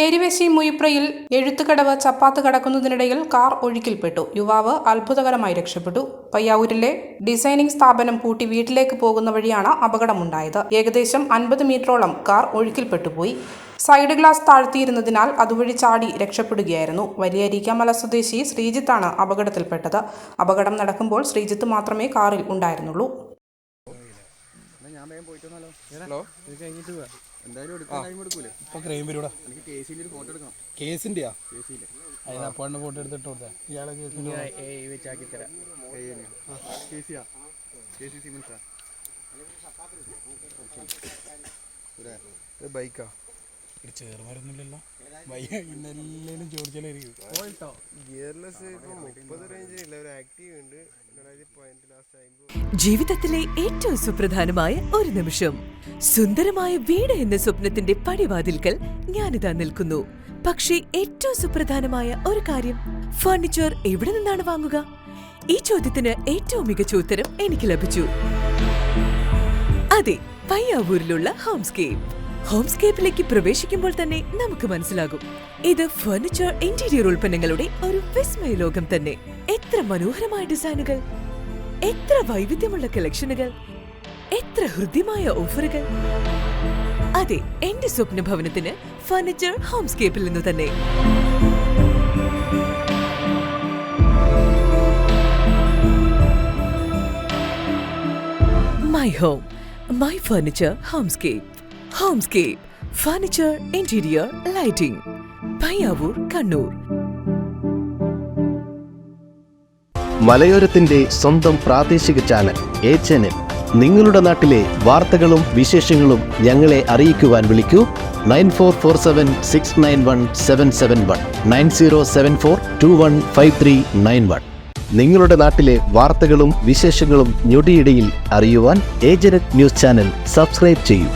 ഏരിവേശി മുയിപ്രയിൽ എഴുത്തുകടവ് ചപ്പാത്ത് കടക്കുന്നതിനിടയിൽ car ഒഴുക്കിൽപ്പെട്ടു. യുവാവ് അത്ഭുതകരമായി രക്ഷപ്പെട്ടു. പയ്യാവൂരിലെ ഡിസൈനിംഗ് സ്ഥാപനം പൂട്ടി വീട്ടിലേക്ക് പോകുന്ന വഴിയാണ് അപകടമുണ്ടായത്. ഏകദേശം 50 മീറ്ററോളം കാർ ഒഴുക്കിൽപ്പെട്ടുപോയി. സൈഡ് ഗ്ലാസ് താഴ്ത്തിയിരുന്നതിനാൽ അതുവഴി ചാടി രക്ഷപ്പെടുകയായിരുന്നു. വലിയരീക്കാമല സ്വദേശി ശ്രീജിത്താണ് അപകടത്തിൽപ്പെട്ടത്. അപകടം നടക്കുമ്പോൾ ശ്രീജിത്ത് മാത്രമേ കാറിൽ ഉണ്ടായിരുന്നുള്ളൂ. ഫോട്ടോ എടുത്തിട്ട് ബൈക്കാ ചേർമാരൊന്നുമില്ലല്ലോ. ഇന്നെല്ലാം ചോദിച്ചാലായിരിക്കും. ഗിയർലെസ് 30 റേഞ്ചിനില്ല, ഒരു ആക്റ്റീവ് ഉണ്ട്. ജീവിതത്തിലെ ഏറ്റവും സുപ്രധാനമായ ഒരു നിമിഷം. സുന്ദരമായ വീട് എന്ന സ്വപ്നത്തിന്റെ പടിവാതിൽക്കൽ ഞാനിതാ നിൽക്കുന്നു. പക്ഷേ ഏറ്റവും സുപ്രധാനമായ ഒരു കാര്യം, ഫർണിച്ചർ എവിടെ നിന്നാണ് വാങ്ങുക? ഈ ചോദ്യത്തിന് ഏറ്റവും മികച്ച ഉത്തരം എനിക്ക് ലഭിച്ചു. അതെ, പയ്യാവൂരിലുള്ള ഹോംസ്കേപ്പ്. ഹോംസ്കേപ്പിലേക്ക് പ്രവേശിക്കുമ്പോൾ തന്നെ നമുക്ക് മനസ്സിലാകും, ഇത് ഫർണിച്ചർ ഇന്റീരിയർ ഉൽപ്പന്നങ്ങളുടെ ഒരു വിസ്മയ ലോകം തന്നെ. എത്ര മനോഹരമായ ഡിസൈനുകൾ, എത്ര വൈവിധ്യമുള്ള കളക്ഷനുകൾ, എത്ര ഹൃദ്യമായ ഓഫറുകൾ. അതെ, എന്റെ സ്വപ്ന ഭവനത്തിന് ഫർണിച്ചർ ഹോംസ്കേപ്പിൽ നിന്ന് തന്നെ. My home, my furniture Homescape. Homescape furniture interior lighting, Payyavoor, Kannur. മലയോരത്തിന്റെ സ്വന്തം പ്രാദേശിക ചാനൽ A-Channel. നിങ്ങളുടെ നാട്ടിലെ വാർത്തകളും വിശേഷങ്ങളും ഞങ്ങളെ അറിയിക്കുവാൻ വിളിക്കൂ. 9447691771 9074215391. നിങ്ങളുടെ നാട്ടിലെ വാർത്തകളും വിശേഷങ്ങളും ഞൊടിയിടയിൽ അറിയുവാൻ A-Channel ന്യൂസ് ചാനൽ സബ്സ്ക്രൈബ് ചെയ്യൂ.